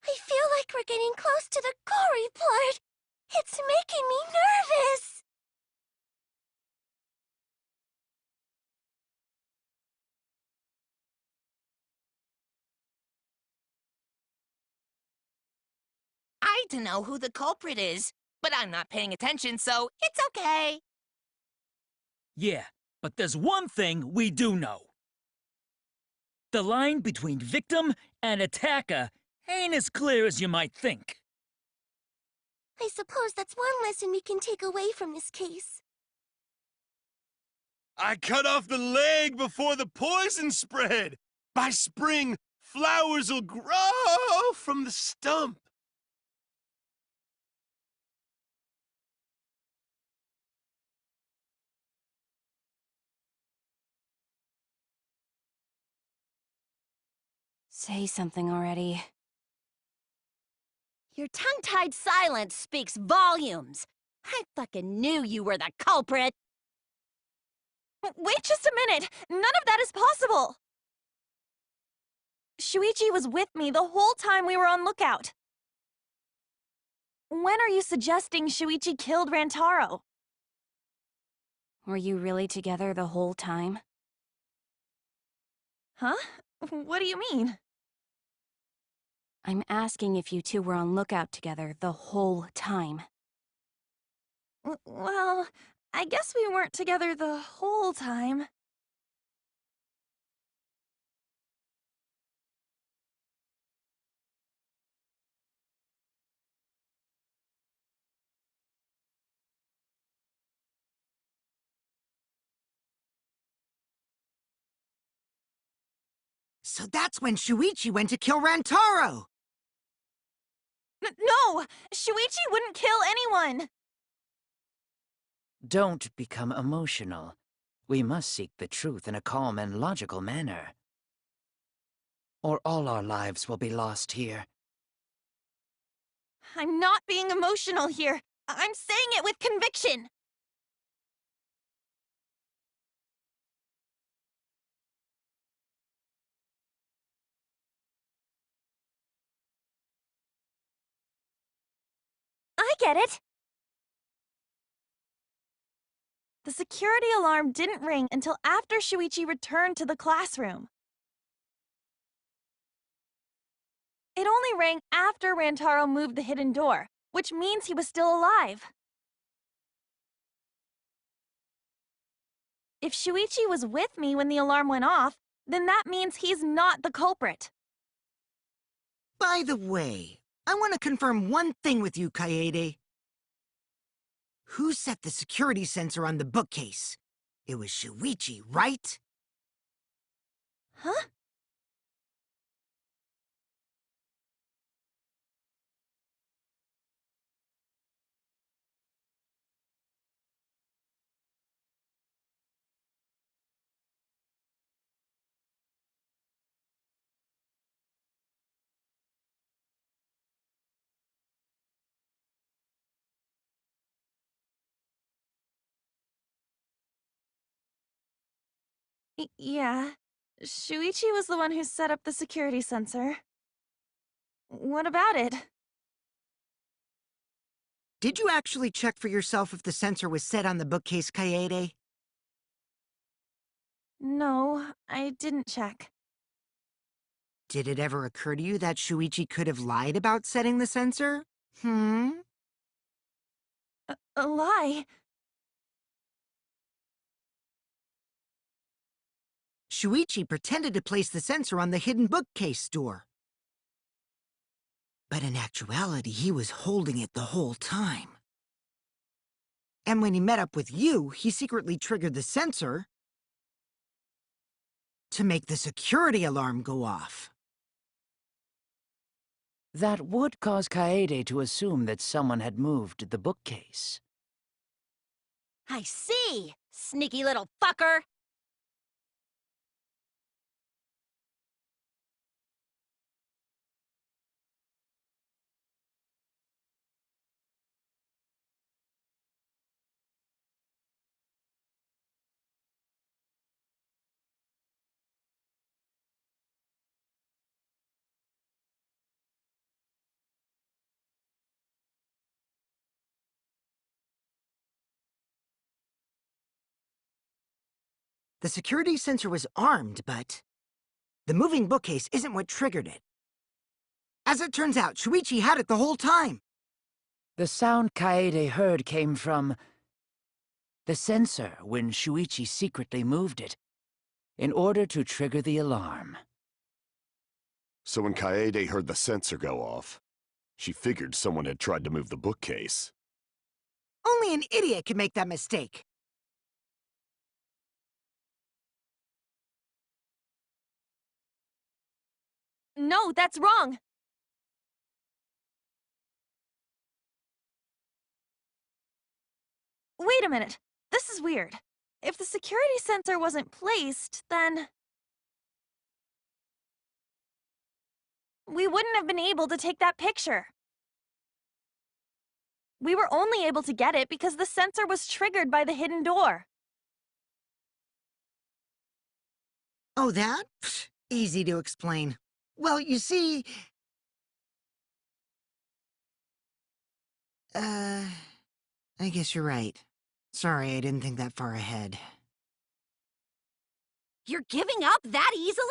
I feel like we're getting close to the gory part. It's making me nervous. I don't know who the culprit is, but I'm not paying attention, so it's okay. Yeah, but there's one thing we do know. The line between victim and attacker ain't as clear as you might think. I suppose that's one lesson we can take away from this case. I cut off the leg before the poison spread. By spring, flowers will grow from the stump. Say something already. Your tongue-tied silence speaks volumes. I fucking knew you were the culprit. Wait just a minute! None of that is possible! Shuichi was with me the whole time we were on lookout. When are you suggesting Shuichi killed Rantaro? Were you really together the whole time? Huh? What do you mean? I'm asking if you two were on lookout together the whole time. Well, I guess we weren't together the whole time. So that's when Shuichi went to kill Rantaro! No! Shuichi wouldn't kill anyone! Don't become emotional. We must seek the truth in a calm and logical manner. Or all our lives will be lost here. I'm not being emotional here. I'm saying it with conviction. I get it. The security alarm didn't ring until after Shuichi returned to the classroom. It only rang after Rantaro moved the hidden door, which means he was still alive. If Shuichi was with me when the alarm went off, then that means he's not the culprit. By the way, I want to confirm one thing with you, Kaede. Who set the security sensor on the bookcase? It was Shuichi, right? Huh? Yeah. Shuichi was the one who set up the security sensor. What about it? Did you actually check for yourself if the sensor was set on the bookcase, Kaede? No, I didn't check. Did it ever occur to you that Shuichi could have lied about setting the sensor? A lie? Shuichi pretended to place the sensor on the hidden bookcase door. But in actuality, he was holding it the whole time. And when he met up with you, he secretly triggered the sensor to make the security alarm go off. That would cause Kaede to assume that someone had moved the bookcase. I see, sneaky little fucker. The security sensor was armed, but the moving bookcase isn't what triggered it. As it turns out, Shuichi had it the whole time. The sound Kaede heard came from the sensor when Shuichi secretly moved it in order to trigger the alarm. So when Kaede heard the sensor go off, she figured someone had tried to move the bookcase. Only an idiot could make that mistake. No, that's wrong. Wait a minute. This is weird. If the security sensor wasn't placed, then we wouldn't have been able to take that picture. We were only able to get it because the sensor was triggered by the hidden door. Oh, that? Pfft, easy to explain. Well, you see... I guess you're right. Sorry, I didn't think that far ahead. You're giving up that easily?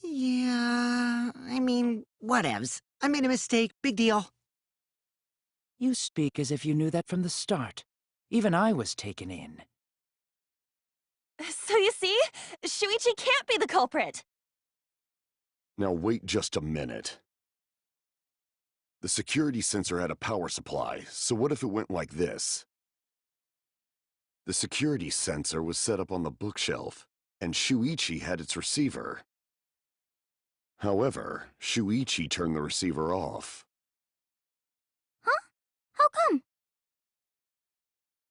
Yeah, I mean, whatevs. I made a mistake, big deal. You speak as if you knew that from the start. Even I was taken in. So you see, Shuichi can't be the culprit. Now wait just a minute. The security sensor had a power supply, so what if it went like this? The security sensor was set up on the bookshelf, and Shuichi had its receiver. However, Shuichi turned the receiver off. Huh? How come?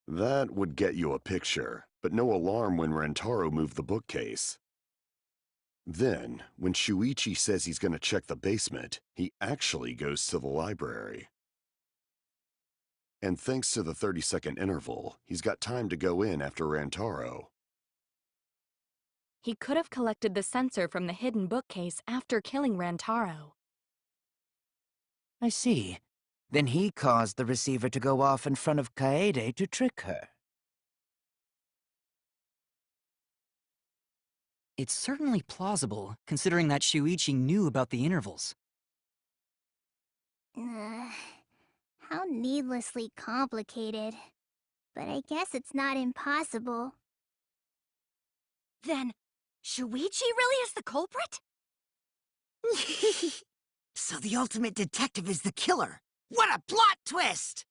That would get you a picture, but no alarm when Rentaro moved the bookcase. Then, when Shuichi says he's gonna check the basement, he actually goes to the library. And thanks to the 30-second interval, he's got time to go in after Rantaro. He could have collected the sensor from the hidden bookcase after killing Rantaro. I see. Then he caused the receiver to go off in front of Kaede to trick her. It's certainly plausible, considering that Shuichi knew about the intervals. How needlessly complicated. But I guess it's not impossible. Then, Shuichi really is the culprit? So the ultimate detective is the killer. What a plot twist!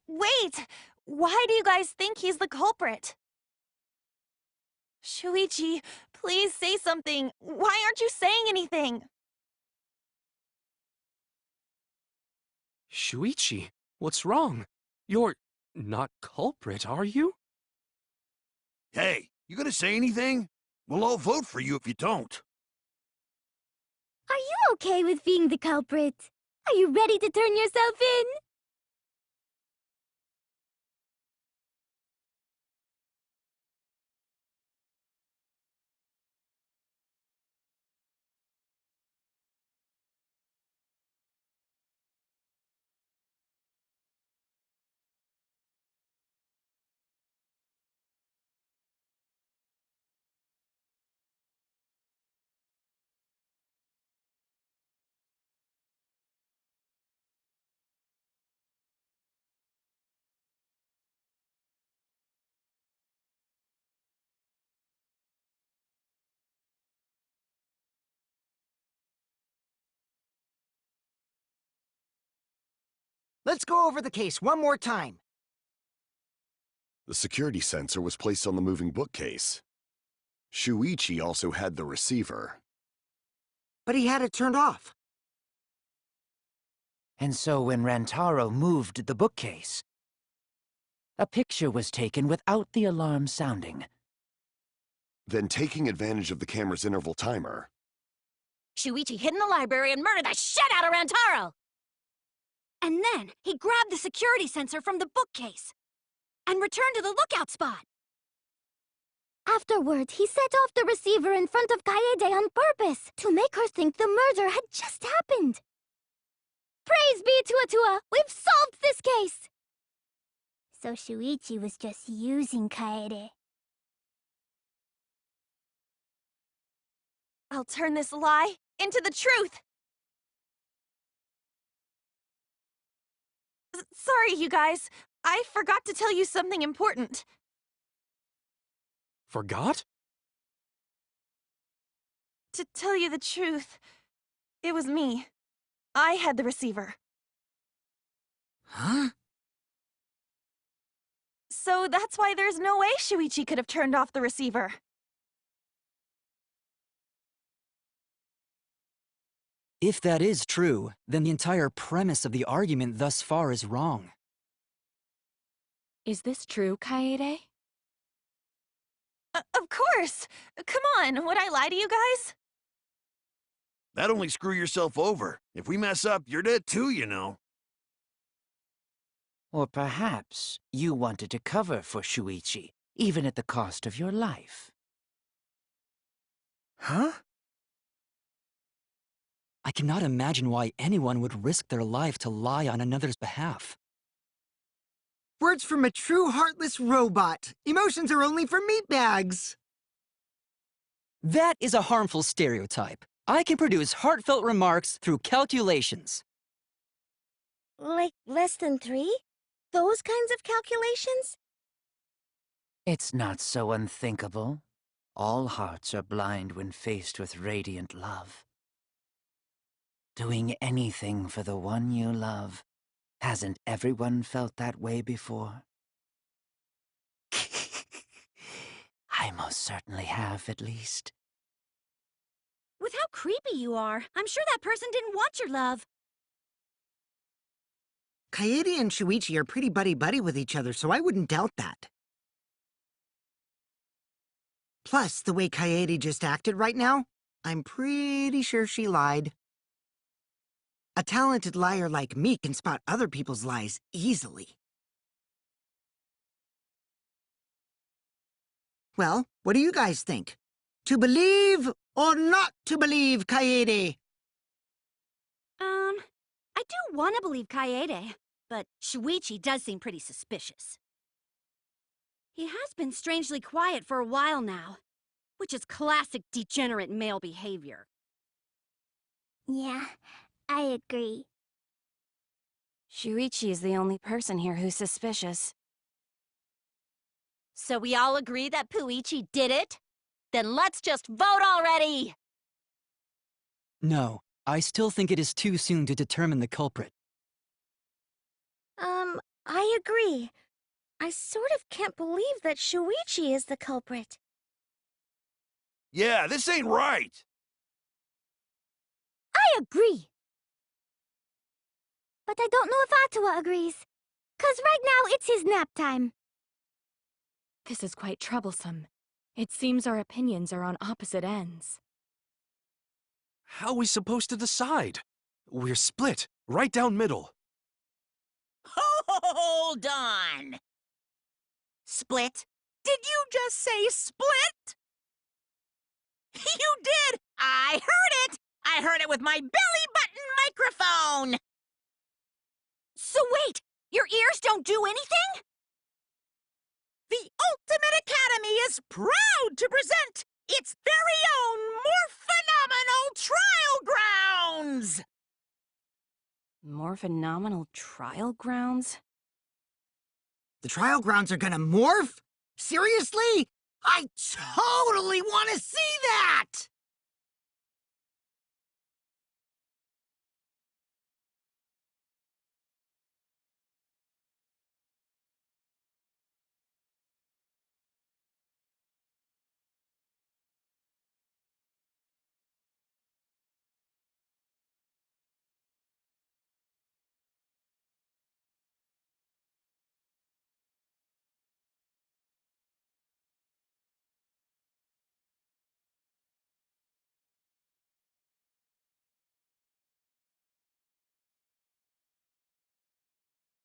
Wait! Why do you guys think he's the culprit? Shuichi, please say something. Why aren't you saying anything? Shuichi, what's wrong? You're not culprit, are you? Hey, you gonna say anything? We'll all vote for you if you don't. Are you okay with being the culprit? Are you ready to turn yourself in? Let's go over the case one more time. The security sensor was placed on the moving bookcase. Shuichi also had the receiver. But he had it turned off. And so when Rantaro moved the bookcase, a picture was taken without the alarm sounding. Then, taking advantage of the camera's interval timer, Shuichi hid in the library and murdered the shit out of Rantaro! And then, he grabbed the security sensor from the bookcase and returned to the lookout spot. Afterward, he set off the receiver in front of Kaede on purpose to make her think the murder had just happened. Praise be to Atua! We've solved this case! So Shuichi was just using Kaede. I'll turn this lie into the truth! Sorry, you guys. I forgot to tell you something important. Forgot? To tell you the truth, it was me. I had the receiver. Huh? So that's why there's no way Shuichi could have turned off the receiver. If that is true, then the entire premise of the argument thus far is wrong. Is this true, Kaede? Of course! Come on, would I lie to you guys? That'd only screw yourself over. If we mess up, you're dead too, you know. Or perhaps you wanted to cover for Shuichi, even at the cost of your life. Huh? I cannot imagine why anyone would risk their life to lie on another's behalf. Words from a true heartless robot. Emotions are only for meatbags. That is a harmful stereotype. I can produce heartfelt remarks through calculations. Like less than 3? Those kinds of calculations? It's not so unthinkable. All hearts are blind when faced with radiant love. Doing anything for the one you love. Hasn't everyone felt that way before? I most certainly have, at least. With how creepy you are, I'm sure that person didn't want your love. Kaede and Shuichi are pretty buddy-buddy with each other, so I wouldn't doubt that. Plus, the way Kaede just acted right now, I'm pretty sure she lied. A talented liar like me can spot other people's lies easily. Well, what do you guys think? To believe or not to believe Kaede? I do want to believe Kaede, but Shuichi does seem pretty suspicious. He has been strangely quiet for a while now, which is classic degenerate male behavior. Yeah, I agree. Shuichi is the only person here who's suspicious. So we all agree that Puichi did it? Then let's just vote already! No, I still think it is too soon to determine the culprit. I agree. I sort of can't believe that Shuichi is the culprit. Yeah, this ain't right. I agree. But I don't know if Atua agrees. 'Cause right now it's his nap time. This is quite troublesome. It seems our opinions are on opposite ends. How are we supposed to decide? We're split, right down middle. Hold on! Split? Did you just say split? You did! I heard it! I heard it with my belly button microphone! So wait, your ears don't do anything? The Ultimate Academy is proud to present its very own Morphenomenal Trial Grounds! Morphenomenal trial grounds? The trial grounds are gonna morph? Seriously? I totally want to see that!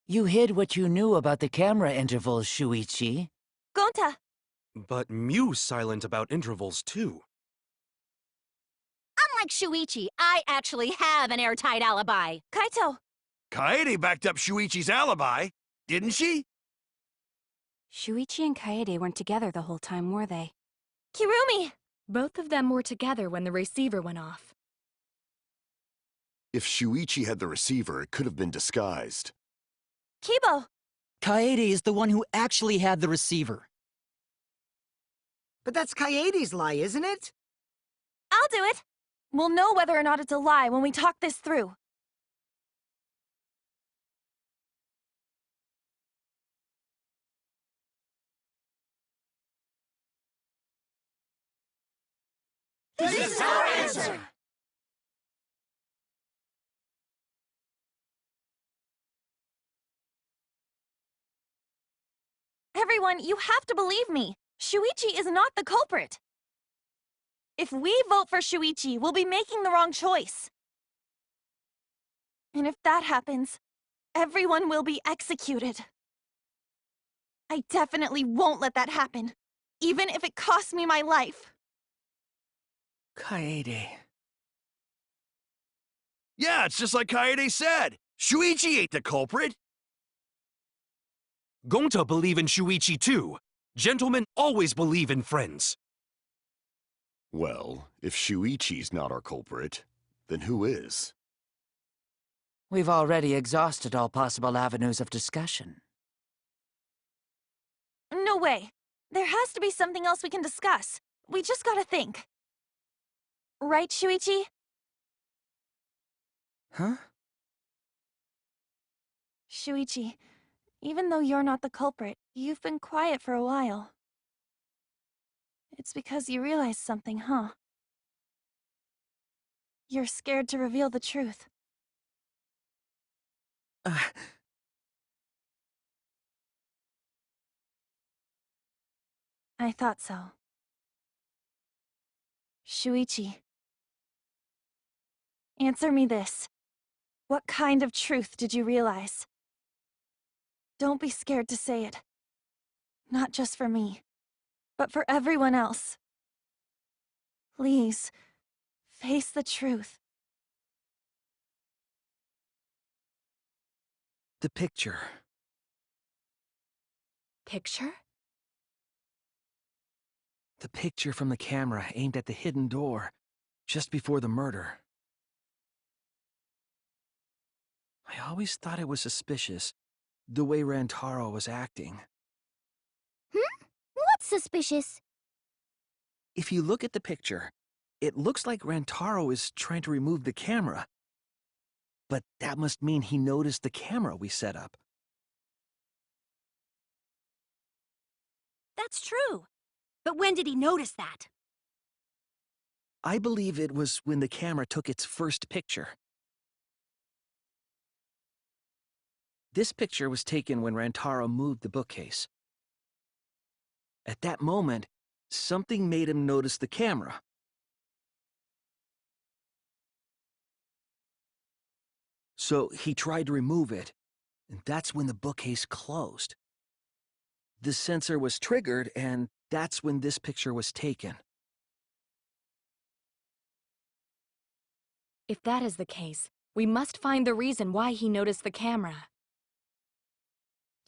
You hid what you knew about the camera intervals, Shuichi. Gonta! But Mew's silent about intervals, too. Unlike Shuichi, I actually have an airtight alibi. Kaito! Kaede backed up Shuichi's alibi, didn't she? Shuichi and Kaede weren't together the whole time, were they? Kirumi! Both of them were together when the receiver went off. If Shuichi had the receiver, it could have been disguised. Kibo! Kaede is the one who actually had the receiver. But that's Kaede's lie, isn't it? I'll do it! We'll know whether or not it's a lie when we talk this through. This is our answer! Everyone, you have to believe me. Shuichi is not the culprit. If we vote for Shuichi, we'll be making the wrong choice. And if that happens, everyone will be executed. I definitely won't let that happen, even if it costs me my life. Kaede. Yeah, it's just like Kaede said. Shuichi ain't the culprit. Gonta believe in Shuichi too. Gentlemen always believe in friends. Well, if Shuichi's not our culprit, then who is? We've already exhausted all possible avenues of discussion. No way. There has to be something else we can discuss. We just gotta think. Right, Shuichi? Huh? Shuichi, even though you're not the culprit, you've been quiet for a while. It's because you realized something, huh? You're scared to reveal the truth. I thought so. Shuichi. Answer me this. What kind of truth did you realize? Don't be scared to say it. Not just for me, but for everyone else. Please, face the truth. The picture. Picture? The picture from the camera aimed at the hidden door, just before the murder. I always thought it was suspicious, the way Rantaro was acting. What's suspicious? If you look at the picture, it looks like Rantaro is trying to remove the camera. But that must mean he noticed the camera we set up. That's true. But when did he notice that? I believe it was when the camera took its first picture. This picture was taken when Rantaro moved the bookcase. At that moment, something made him notice the camera. So he tried to remove it, and that's when the bookcase closed. The sensor was triggered, and that's when this picture was taken. If that is the case, we must find the reason why he noticed the camera.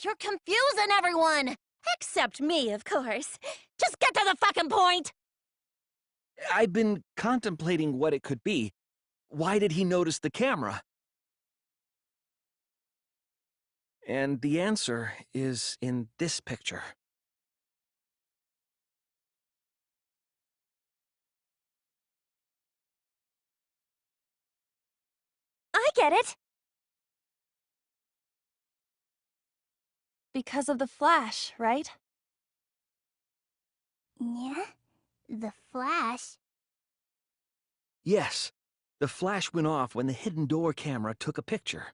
You're confusing everyone! Except me, of course. Just get to the fucking point! I've been contemplating what it could be. Why did he notice the camera? And the answer is in this picture. I get it! Because of the flash, right? Yeah? The flash? Yes, the flash went off when the hidden door camera took a picture.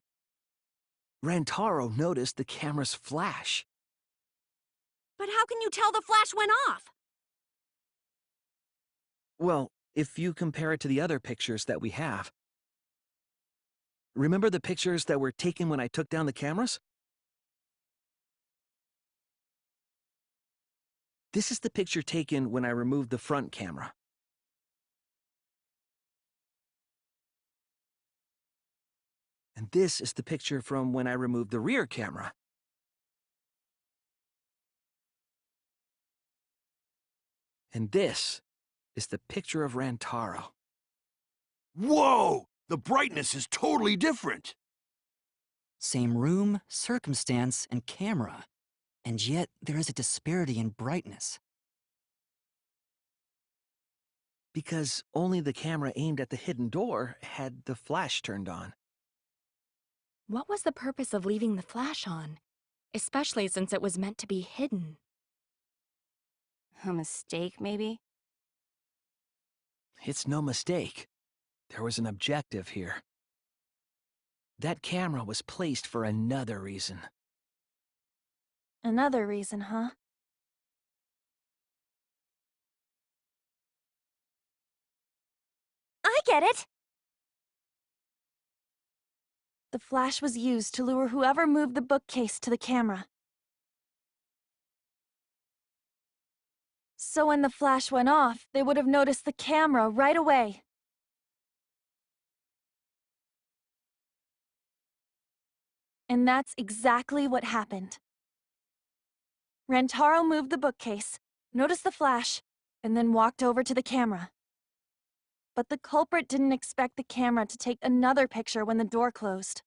Rantaro noticed the camera's flash. But how can you tell the flash went off? Well, if you compare it to the other pictures that we have. Remember the pictures that were taken when I took down the cameras? This is the picture taken when I removed the front camera. And this is the picture from when I removed the rear camera. And this is the picture of Rantaro. Whoa! The brightness is totally different. Same room, circumstance, and camera. And yet, there is a disparity in brightness. Because only the camera aimed at the hidden door had the flash turned on. What was the purpose of leaving the flash on? Especially since it was meant to be hidden. A mistake, maybe? It's no mistake. There was an objective here. That camera was placed for another reason. Another reason, huh? I get it! The flash was used to lure whoever moved the bookcase to the camera. So when the flash went off, they would have noticed the camera right away. And that's exactly what happened. Rantaro moved the bookcase, noticed the flash, and then walked over to the camera. But the culprit didn't expect the camera to take another picture when the door closed.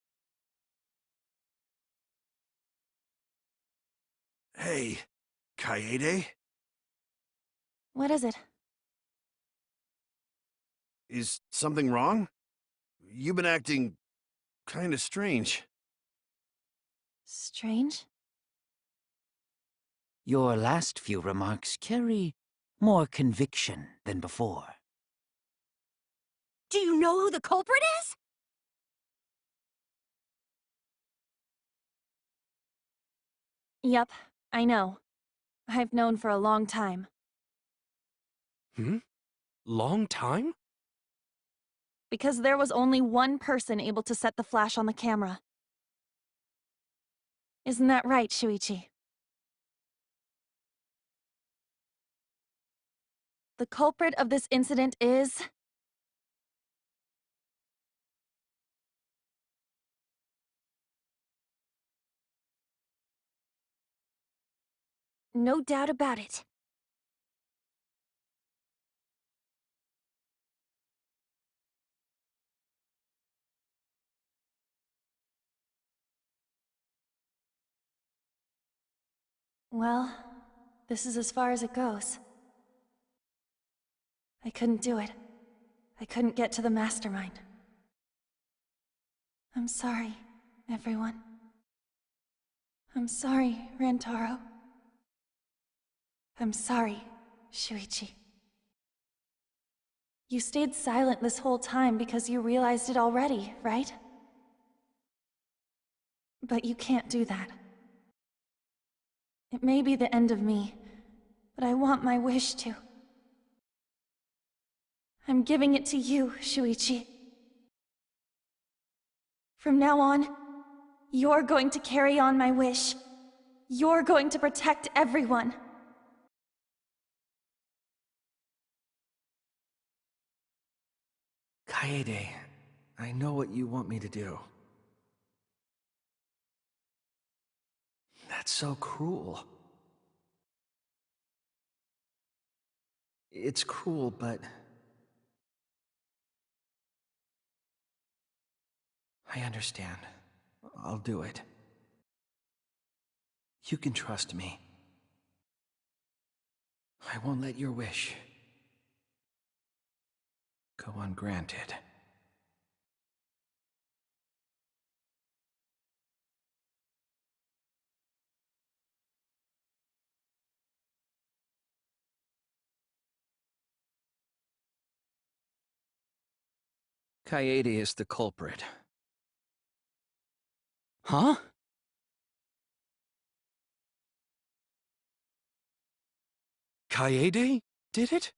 Hey, Kaede? What is it? Is something wrong? You've been acting kinda strange. Strange? Your last few remarks carry more conviction than before. Do you know who the culprit is? Yep, I know. I've known for a long time. Long time? Because there was only one person able to set the flash on the camera. Isn't that right, Shuichi? The culprit of this incident is... No doubt about it. Well, this is as far as it goes. I couldn't do it. I couldn't get to the mastermind. I'm sorry, everyone. I'm sorry, Rantaro. I'm sorry, Shuichi. You stayed silent this whole time because you realized it already, right? But you can't do that. It may be the end of me, but I want my wish to. I'm giving it to you, Shuichi. From now on, you're going to carry on my wish. You're going to protect everyone. Kaede, I know what you want me to do. That's so cruel. It's cruel, but... I understand. I'll do it. You can trust me. I won't let your wish go ungranted. Kaede is the culprit. Huh? Kaede did it?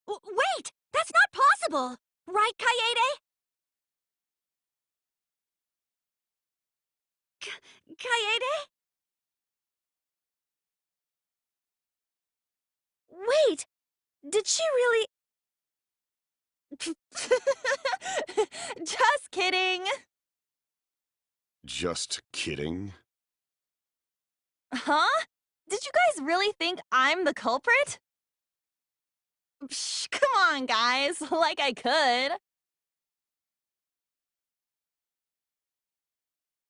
Wait! That's not possible! Right, Kaede? Kaede? Wait! Did she really... Just kidding! Just kidding? Huh? Did you guys really think I'm the culprit? Psh, come on, guys. Like I could.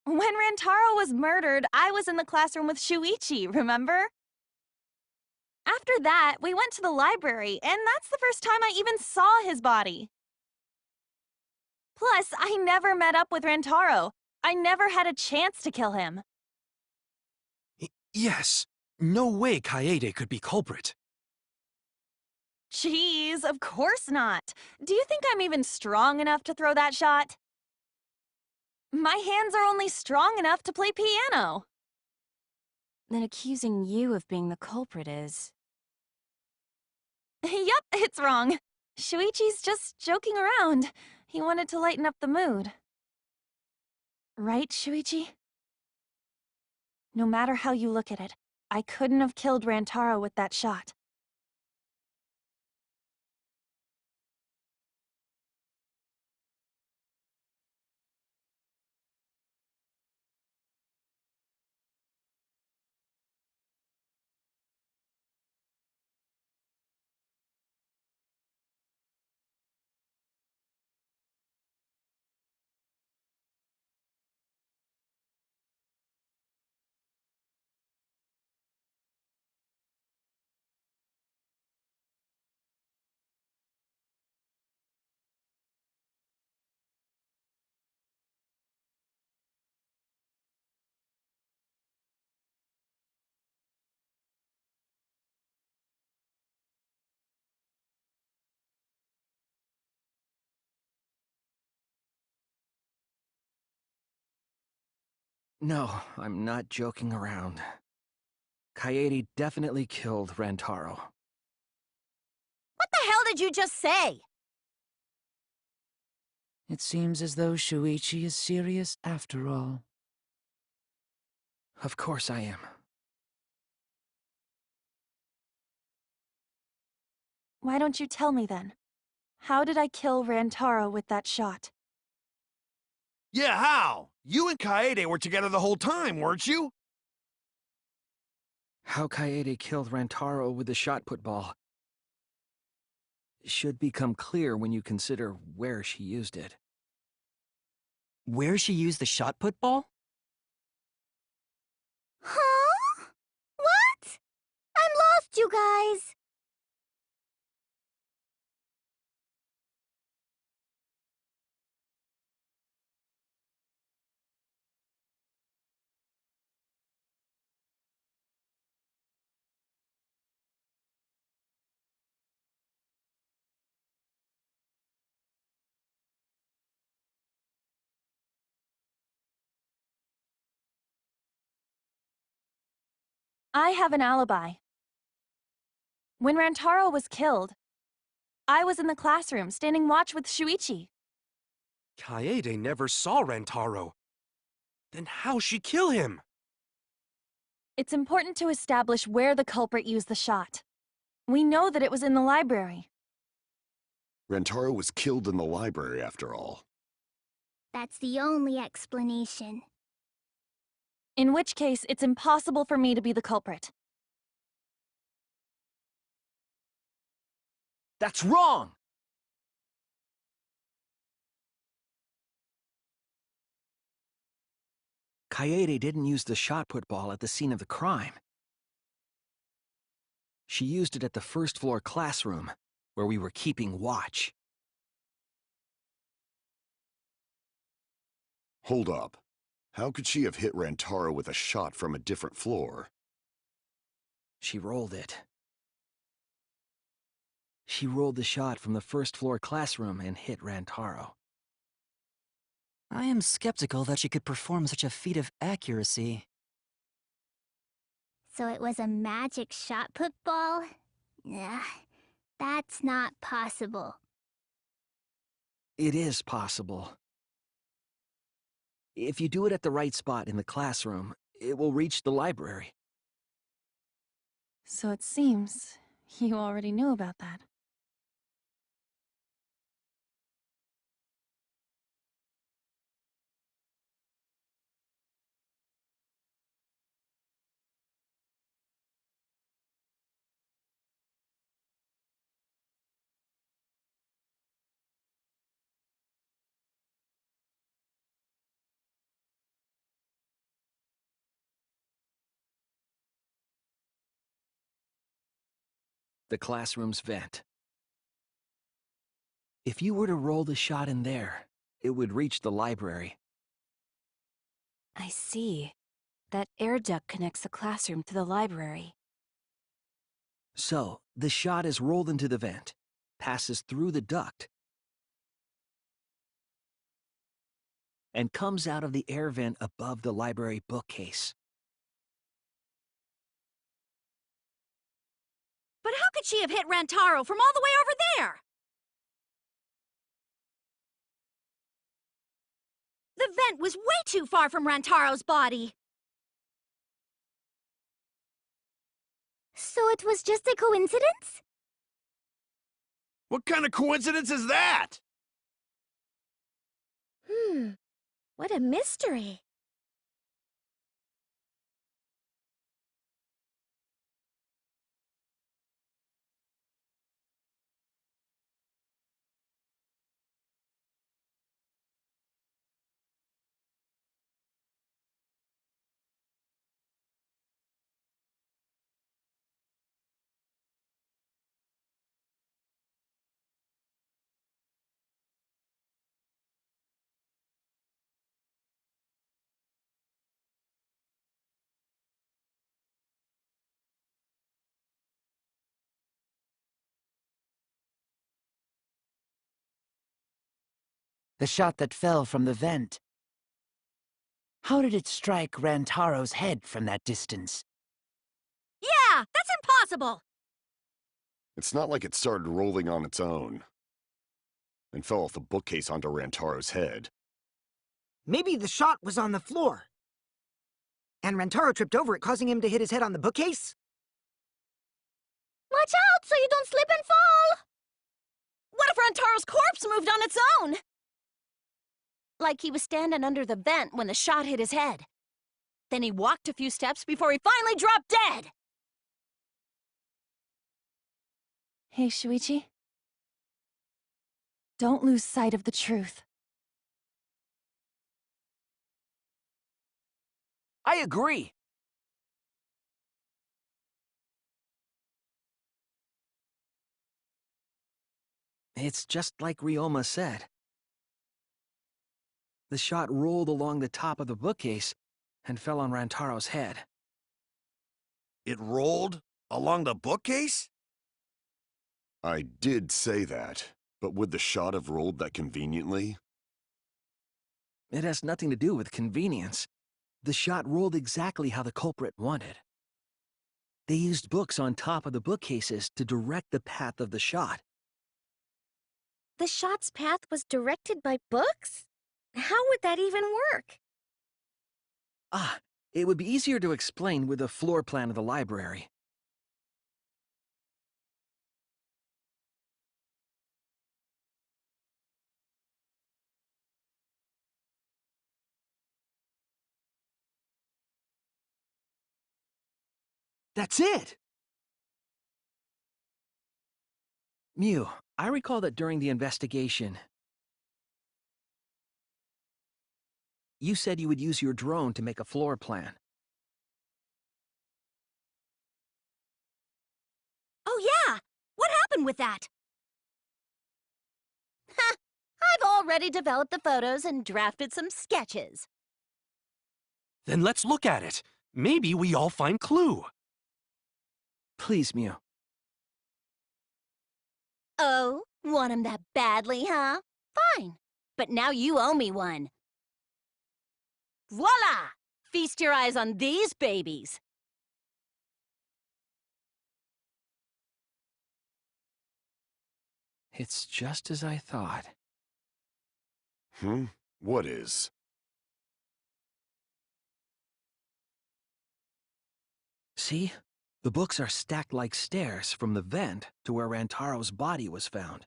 When Rantaro was murdered, I was in the classroom with Shuichi, remember? After that, we went to the library, and that's the first time I even saw his body. Plus, I never met up with Rantaro. I never had a chance to kill him. Yes. No way Kaede could be culprit. Jeez, of course not. Do you think I'm even strong enough to throw that shot? My hands are only strong enough to play piano. Then accusing you of being the culprit is... Yep, it's wrong. Shuichi's just joking around. He wanted to lighten up the mood. Right, Shuichi? No matter how you look at it, I couldn't have killed Rantaro with that shot. No, I'm not joking around. Kaede definitely killed Rantaro. What the hell did you just say? It seems as though Shuichi is serious after all. Of course I am. Why don't you tell me then? How did I kill Rantaro with that shot? Yeah, how? You and Kaede were together the whole time, weren't you? How Kaede killed Rantaro with the shot put ball should become clear when you consider where she used it. Where she used the shot put ball? Huh? What? I'm lost, you guys. I have an alibi. When Rantaro was killed, I was in the classroom standing watch with Shuichi. Kaede never saw Rantaro. Then how'd she kill him? It's important to establish where the culprit used the shot. We know that it was in the library. Rantaro was killed in the library, after all. That's the only explanation. In which case, it's impossible for me to be the culprit. That's wrong! Kaede didn't use the shot put ball at the scene of the crime. She used it at the first floor classroom, where we were keeping watch. Hold up. How could she have hit Rantaro with a shot from a different floor? She rolled it. She rolled the shot from the first floor classroom and hit Rantaro. I am skeptical that she could perform such a feat of accuracy. So it was a magic shot put ball? Nah, that's not possible. It is possible. If you do it at the right spot in the classroom, it will reach the library. So it seems you already knew about that. the classroom's vent. If you were to roll the shot in there, it would reach the library. I see. That air duct connects the classroom to the library. So, the shot is rolled into the vent, passes through the duct, and comes out of the air vent above the library bookcase. But how could she have hit Rantaro from all the way over there? The vent was way too far from Rantaro's body. So it was just a coincidence? What kind of coincidence is that? What a mystery. The shot that fell from the vent. How did it strike Rantaro's head from that distance? Yeah, that's impossible! It's not like it started rolling on its own and fell off the bookcase onto Rantaro's head. Maybe the shot was on the floor. And Rantaro tripped over it, causing him to hit his head on the bookcase? Watch out so you don't slip and fall! What if Rantaro's corpse moved on its own? Like he was standing under the vent when the shot hit his head. Then he walked a few steps before he finally dropped dead! Hey, Shuichi. Don't lose sight of the truth. I agree. It's just like Ryoma said. The shot rolled along the top of the bookcase and fell on Rantaro's head. It rolled along the bookcase? I did say that, but would the shot have rolled that conveniently? It has nothing to do with convenience. The shot rolled exactly how the culprit wanted. They used books on top of the bookcases to direct the path of the shot. The shot's path was directed by books? How would that even work? It would be easier to explain with a floor plan of the library. That's it! Mew, I recall that during the investigation, you said you would use your drone to make a floor plan. Oh yeah! What happened with that? I've already developed the photos and drafted some sketches. Then let's look at it. Maybe we all find clue. Please, Mew. Oh, want him that badly, huh? Fine. But now you owe me one. Voila! Feast your eyes on these babies. It's just as I thought. What is? See? The books are stacked like stairs from the vent to where Rantaro's body was found.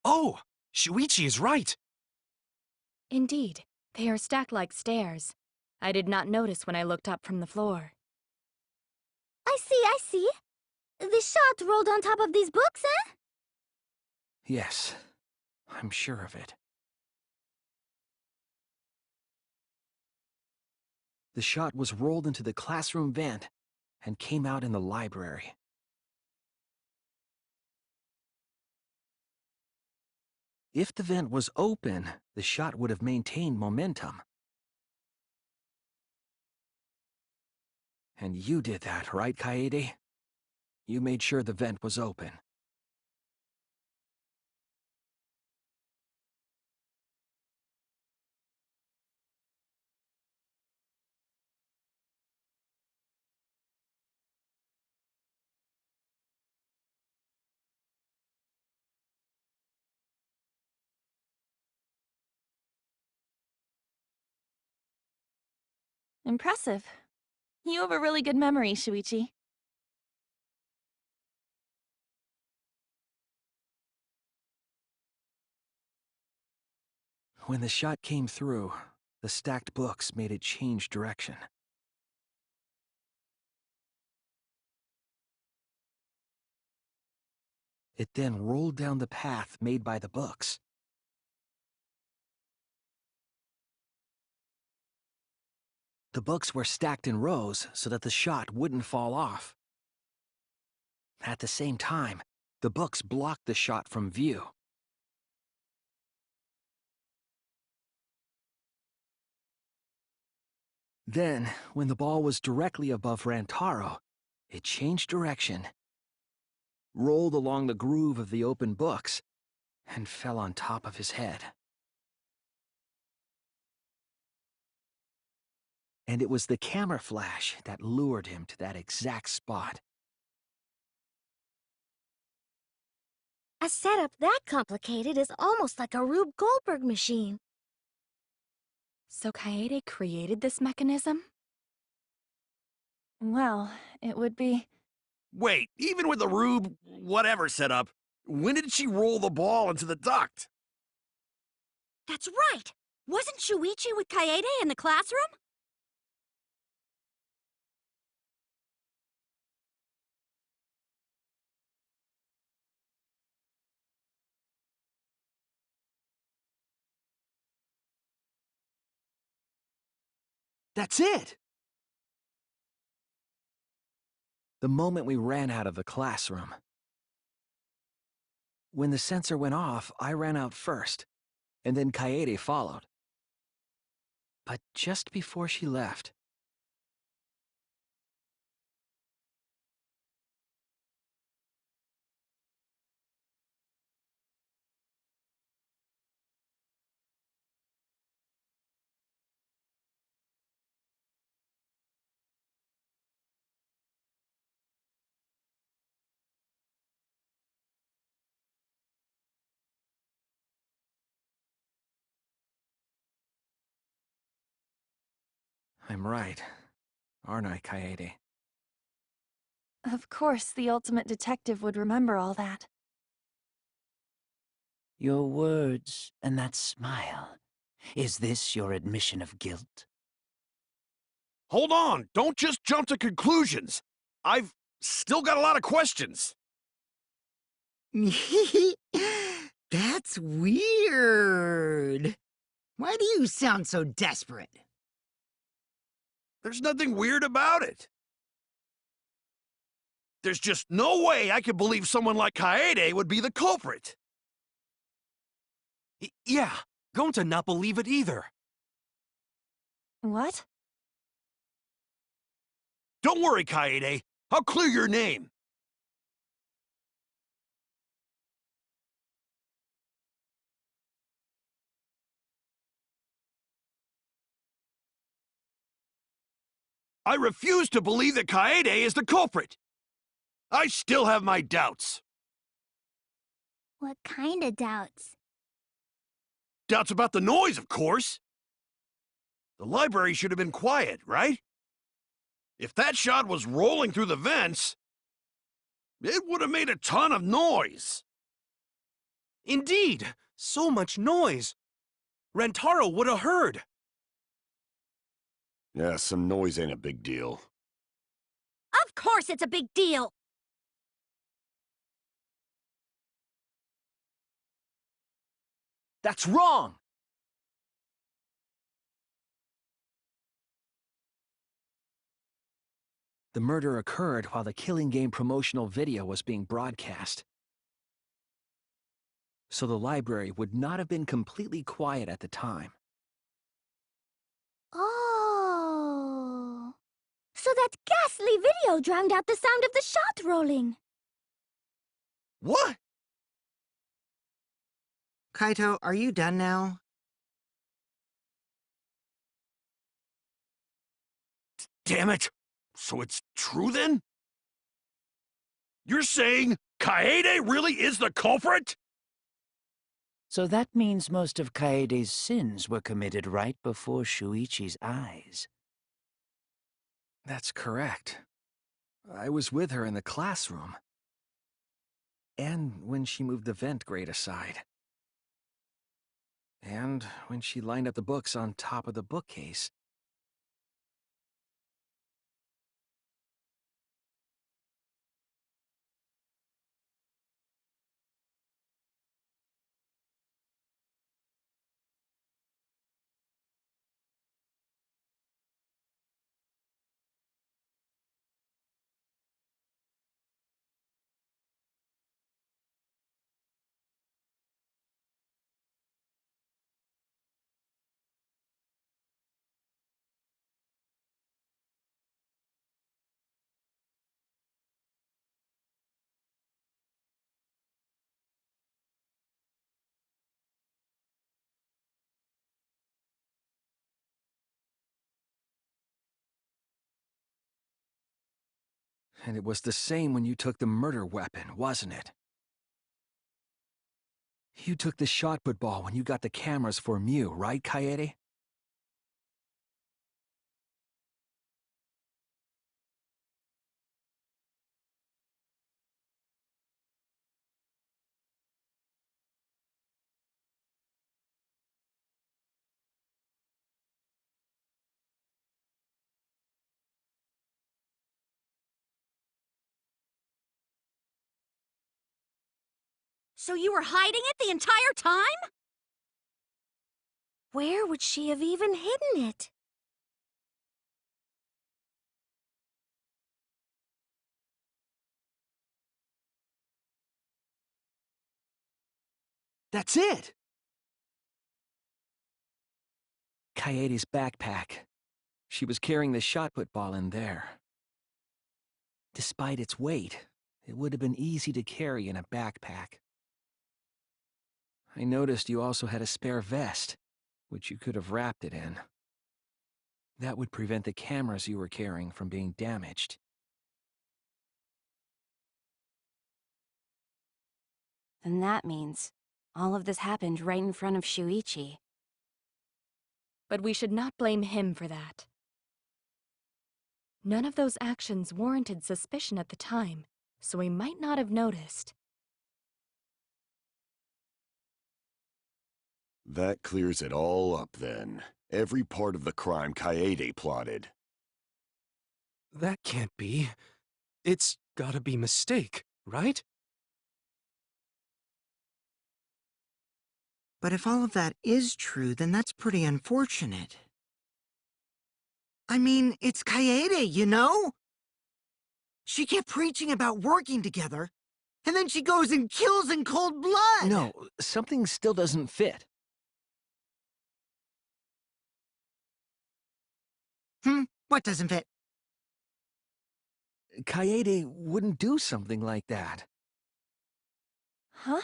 Oh! Shuichi is right! Indeed, they are stacked like stairs. I did not notice when I looked up from the floor. I see. The shot rolled on top of these books, eh? Yes, I'm sure of it. The shot was rolled into the classroom vent and came out in the library. If the vent was open, the shot would have maintained momentum. And you did that, right, Kaede? You made sure the vent was open. Impressive. You have a really good memory, Shuichi. When the shot came through, the stacked books made it change direction. It then rolled down the path made by the books. The books were stacked in rows so that the shot wouldn't fall off. At the same time, the books blocked the shot from view. Then, when the ball was directly above Rantaro, it changed direction, rolled along the groove of the open books, and fell on top of his head. And it was the camera flash that lured him to that exact spot. A setup that complicated is almost like a Rube Goldberg machine. So Kaede created this mechanism? Well, it would be... Wait, even with the Rube whatever setup, when did she roll the ball into the duct? That's right! Wasn't Shuichi with Kaede in the classroom? That's it! The moment we ran out of the classroom. When the sensor went off, I ran out first, and then Kaede followed. But just before she left, I'm right, aren't I, Kaede? Of course, the ultimate detective would remember all that. Your words and that smile. Is this your admission of guilt? Hold on, don't just jump to conclusions. I've still got a lot of questions. That's weird. Why do you sound so desperate? There's nothing weird about it. There's just no way I could believe someone like Kaede would be the culprit. Yeah, going to not believe it either. What? Don't worry, Kaede. I'll clear your name. I refuse to believe that Kaede is the culprit. I still have my doubts. What kind of doubts? Doubts about the noise, of course. The library should have been quiet, right? If that shot was rolling through the vents, it would have made a ton of noise. Indeed, so much noise. Rentaro would have heard. Yeah, some noise ain't a big deal. Of course it's a big deal! That's wrong! The murder occurred while the Killing Game promotional video was being broadcast. So the library would not have been completely quiet at the time. Oh. So that ghastly video drowned out the sound of the shot rolling. What? Kaito, are you done now? Damn it! So it's true then? You're saying Kaede really is the culprit? So that means most of Kaede's sins were committed right before Shuichi's eyes. That's correct. I was with her in the classroom. And when she moved the vent grate aside. And when she lined up the books on top of the bookcase. And it was the same when you took the murder weapon, wasn't it? You took the shot put ball when you got the cameras for Mew, right, Kaede? So you were hiding it the entire time? Where would she have even hidden it? That's it! Kaede's backpack. She was carrying the shot put ball in there. Despite its weight, it would have been easy to carry in a backpack. I noticed you also had a spare vest, which you could have wrapped it in. That would prevent the cameras you were carrying from being damaged. Then that means all of this happened right in front of Shuichi. But we should not blame him for that. None of those actions warranted suspicion at the time, so we might not have noticed. That clears it all up then. Every part of the crime Kaede plotted. That can't be. It's gotta be mistake, right? But if all of that is true, then that's pretty unfortunate. I mean, it's Kaede, you know? She kept preaching about working together, and then she goes and kills in cold blood! No, something still doesn't fit. What doesn't fit? Kaede wouldn't do something like that. Huh?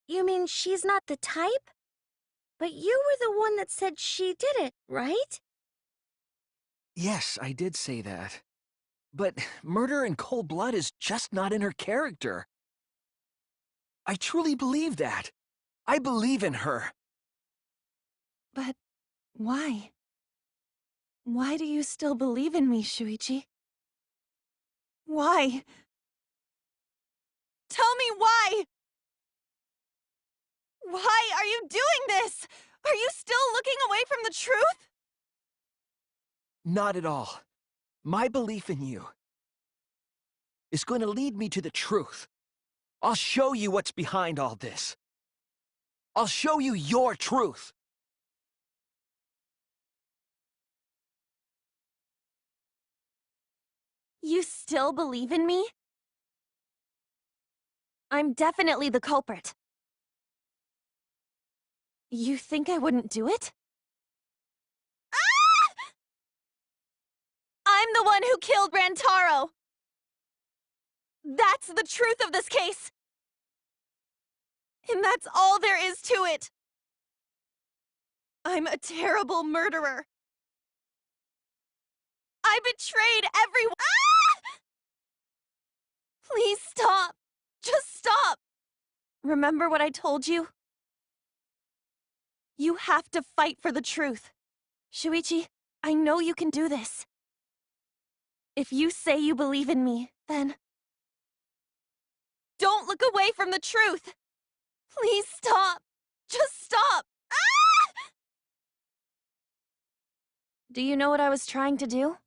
You mean she's not the type? But you were the one that said she did it, right? Yes, I did say that. But murder in cold blood is just not in her character. I truly believe that. I believe in her. But why? Why do you still believe in me, Shuichi? Why? Tell me why! Why are you doing this? Are you still looking away from the truth? Not at all. My belief in you is going to lead me to the truth. I'll show you what's behind all this. I'll show you your truth. You still believe in me? I'm definitely the culprit. You think I wouldn't do it? Ah! I'm the one who killed Rantaro! That's the truth of this case! And that's all there is to it! I'm a terrible murderer! I betrayed everyone! Ah! Please stop! Just stop! Remember what I told you? You have to fight for the truth. Shuichi, I know you can do this. If you say you believe in me, then... don't look away from the truth! Please stop! Just stop! Ah! Do you know what I was trying to do?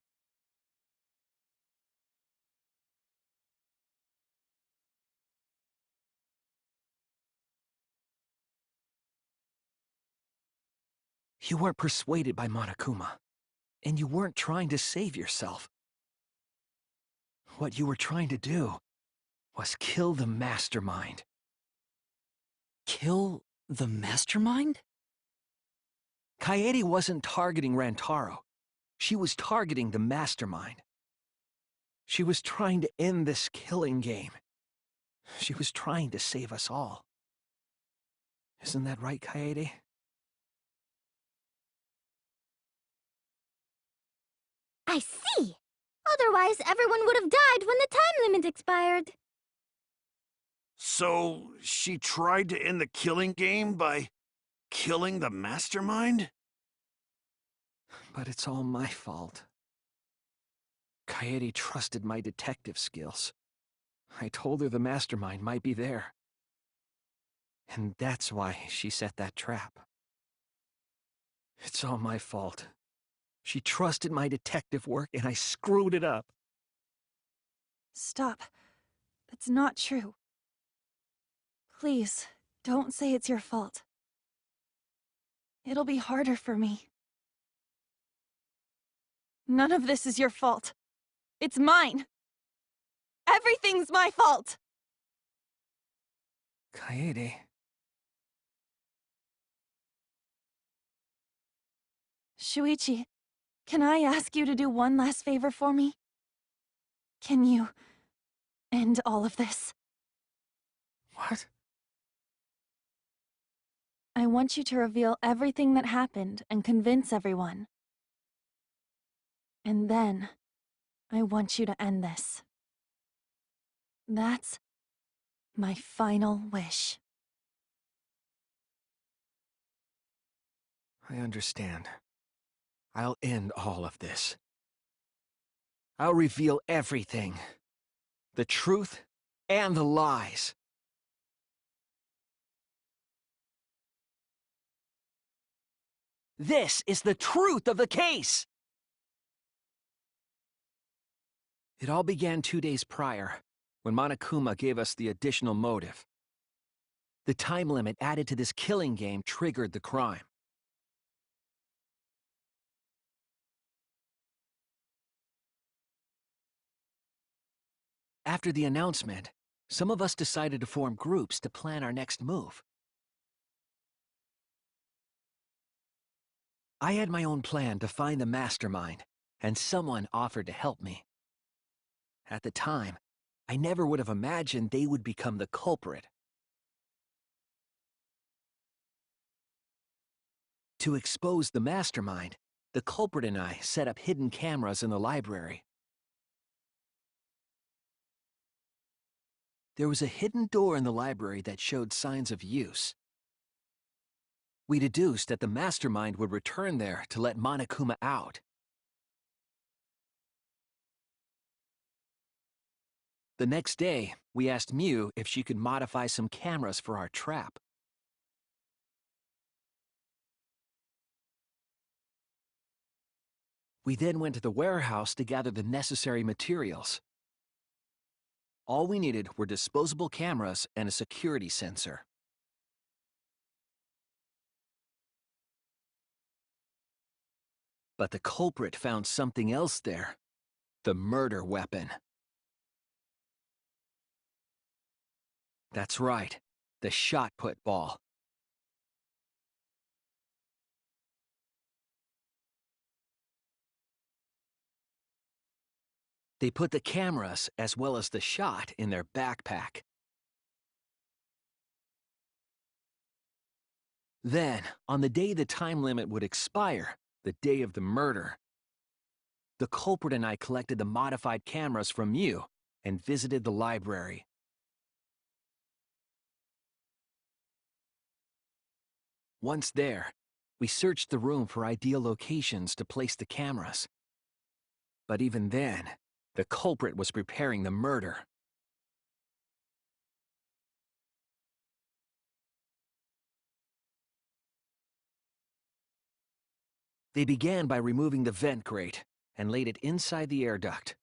You weren't persuaded by Monokuma, and you weren't trying to save yourself. What you were trying to do was kill the mastermind. Kill the mastermind? Kaede wasn't targeting Rantaro. She was targeting the mastermind. She was trying to end this killing game. She was trying to save us all. Isn't that right, Kaede? I see. Otherwise, everyone would have died when the time limit expired. So, she tried to end the killing game by killing the mastermind? But it's all my fault. Kaede trusted my detective skills. I told her the mastermind might be there. And that's why she set that trap. It's all my fault. She trusted my detective work, and I screwed it up. Stop. That's not true. Please, don't say it's your fault. It'll be harder for me. None of this is your fault. It's mine. Everything's my fault! Kaede. Shuichi, can I ask you to do one last favor for me? Can you end all of this? What? I want you to reveal everything that happened and convince everyone. And then, I want you to end this. That's my final wish. I understand. I'll end all of this. I'll reveal everything. The truth and the lies. This is the truth of the case! It all began 2 days prior, when Monokuma gave us the additional motive. The time limit added to this killing game triggered the crime. After the announcement, some of us decided to form groups to plan our next move. I had my own plan to find the mastermind, and someone offered to help me. At the time, I never would have imagined they would become the culprit. To expose the mastermind, the culprit and I set up hidden cameras in the library. There was a hidden door in the library that showed signs of use. We deduced that the mastermind would return there to let Monokuma out. The next day, we asked Mew if she could modify some cameras for our trap. We then went to the warehouse to gather the necessary materials. All we needed were disposable cameras and a security sensor. But the culprit found something else there. the murder weapon. That's right, the shot put ball. They put the cameras as well as the shot in their backpack. Then, on the day the time limit would expire, the day of the murder, the culprit and I collected the modified cameras from you and visited the library. Once there, we searched the room for ideal locations to place the cameras. But even then, the culprit was preparing the murder. They began by removing the vent grate and laid it inside the air duct.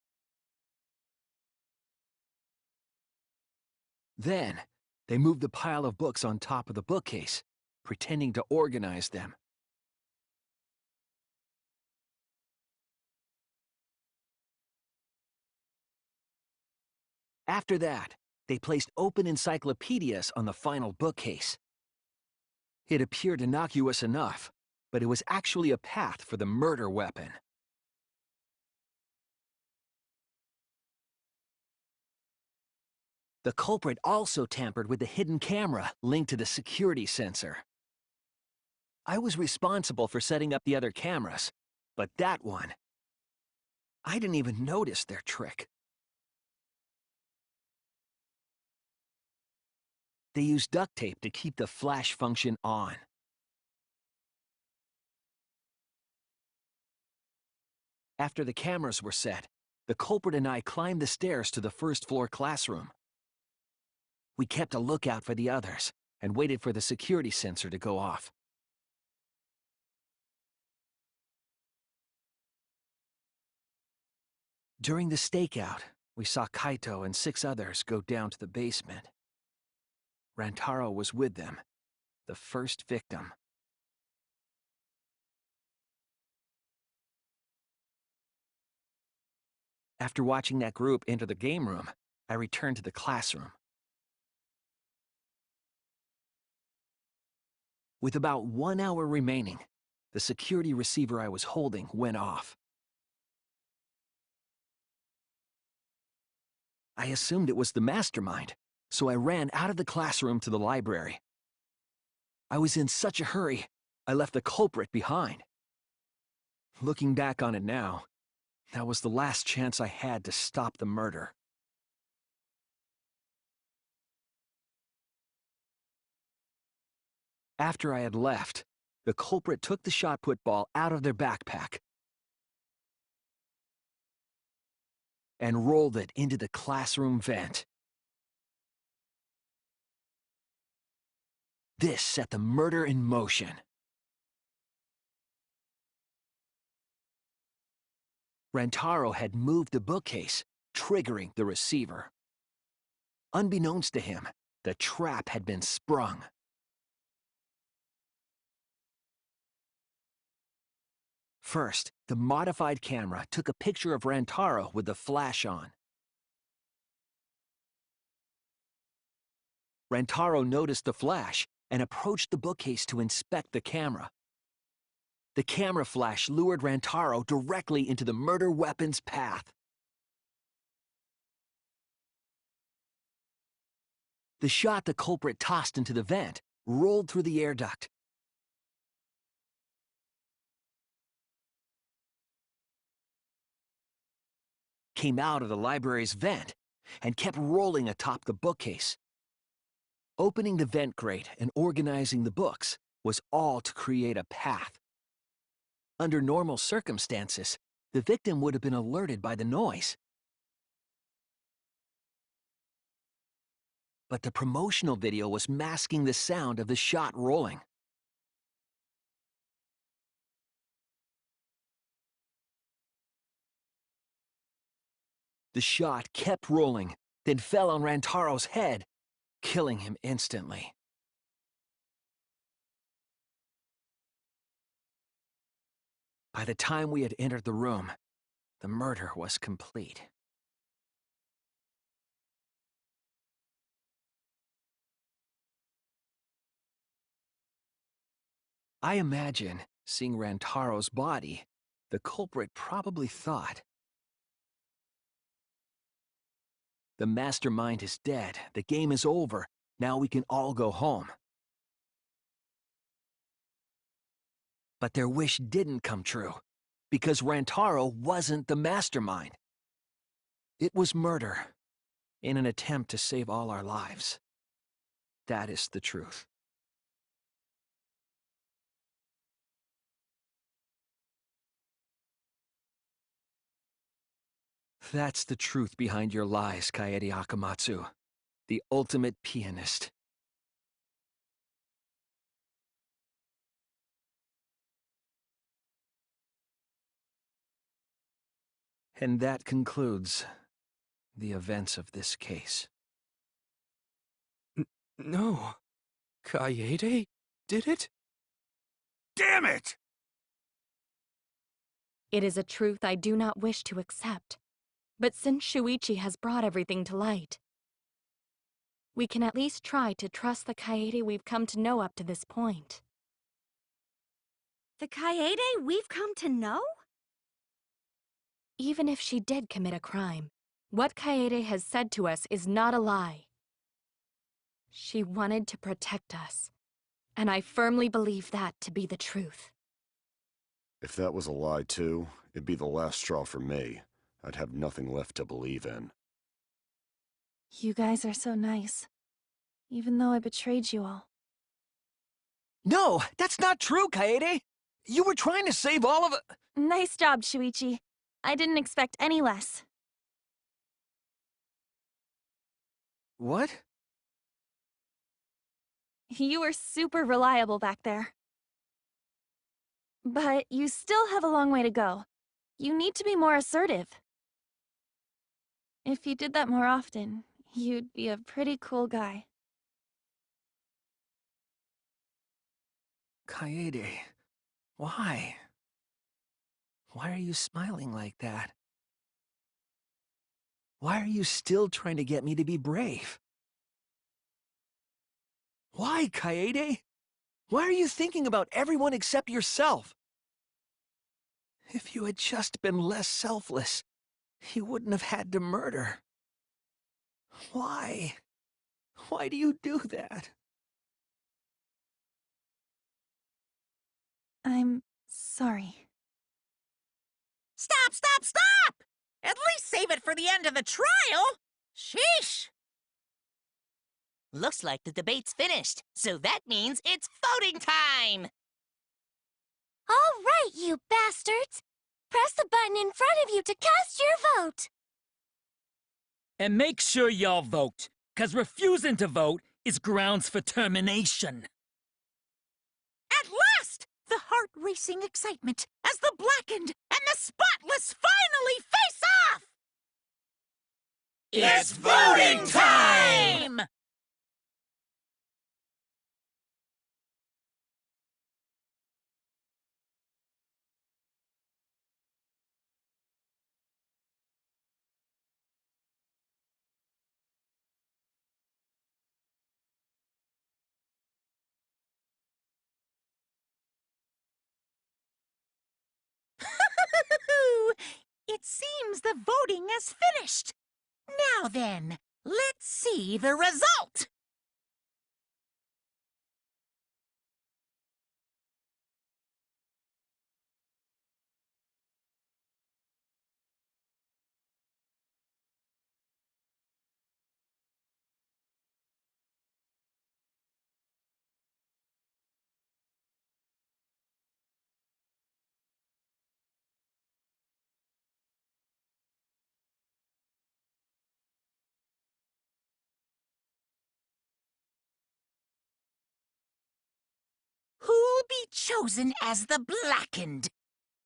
Then, they moved the pile of books on top of the bookcase, pretending to organize them. After that, they placed open encyclopedias on the final bookcase. It appeared innocuous enough, but it was actually a path for the murder weapon. The culprit also tampered with the hidden camera linked to the security sensor. I was responsible for setting up the other cameras, but that one, I didn't even notice their trick. They used duct tape to keep the flash function on. After the cameras were set, the culprit and I climbed the stairs to the first-floor classroom. We kept a lookout for the others and waited for the security sensor to go off. During the stakeout, we saw Kaito and 6 others go down to the basement. Rantaro was with them, the first victim. After watching that group enter the game room, I returned to the classroom. With about 1 hour remaining, the security receiver I was holding went off. I assumed it was the mastermind, so I ran out of the classroom to the library. I was in such a hurry, I left the culprit behind. Looking back on it now, that was the last chance I had to stop the murder. After I had left, the culprit took the shot put ball out of their backpack and rolled it into the classroom vent. This set the murder in motion. Rantaro had moved the bookcase, triggering the receiver. Unbeknownst to him, the trap had been sprung. First, the modified camera took a picture of Rantaro with the flash on. Rantaro noticed the flash and approached the bookcase to inspect the camera. The camera flash lured Rantaro directly into the murder weapon's path. The shot the culprit tossed into the vent rolled through the air duct. Came out of the library's vent and kept rolling atop the bookcase. Opening the vent grate and organizing the books was all to create a path. Under normal circumstances, the victim would have been alerted by the noise. But the promotional video was masking the sound of the shot rolling. The shot kept rolling, then fell on Rantaro's head, killing him instantly. By the time we had entered the room, the murder was complete. I imagine, seeing Rantaro's body, the culprit probably thought, the mastermind is dead, the game is over, now we can all go home. But their wish didn't come true, because Rantaro wasn't the mastermind. It was murder, in an attempt to save all our lives. That is the truth. That's the truth behind your lies, Kaede Akamatsu. The ultimate pianist. And that concludes the events of this case. No. Kaede did it? Damn it! It is a truth I do not wish to accept. But since Shuichi has brought everything to light, we can at least try to trust the Kaede we've come to know up to this point. The Kaede we've come to know? Even if she did commit a crime, what Kaede has said to us is not a lie. She wanted to protect us, and I firmly believe that to be the truth. If that was a lie too, it'd be the last straw for me. I'd have nothing left to believe in. You guys are so nice. Even though I betrayed you all. No, that's not true, Kaede! You were trying to save all of it. Nice job, Shuichi. I didn't expect any less. What? You were super reliable back there. But you still have a long way to go. You need to be more assertive. If you did that more often, you'd be a pretty cool guy. Kaede, why? Why are you smiling like that? Why are you still trying to get me to be brave? Why, Kaede? Why are you thinking about everyone except yourself? If you had just been less selfless, you wouldn't have had to murder. Why? Why do you do that? I'm sorry. Stop, stop, stop! At least save it for the end of the trial! Sheesh! Looks like the debate's finished, so that means it's voting time! All right, you bastards! Press the button in front of you to cast your vote! And make sure y'all vote, 'cause refusing to vote is grounds for termination. At last! The heart-racing excitement as the blackened and the spotless finally face off! It's voting time! It seems the voting is finished. Now then, let's see the result. Who'll be chosen as the blackened?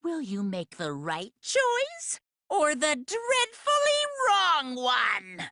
Will you make the right choice or the dreadfully wrong one?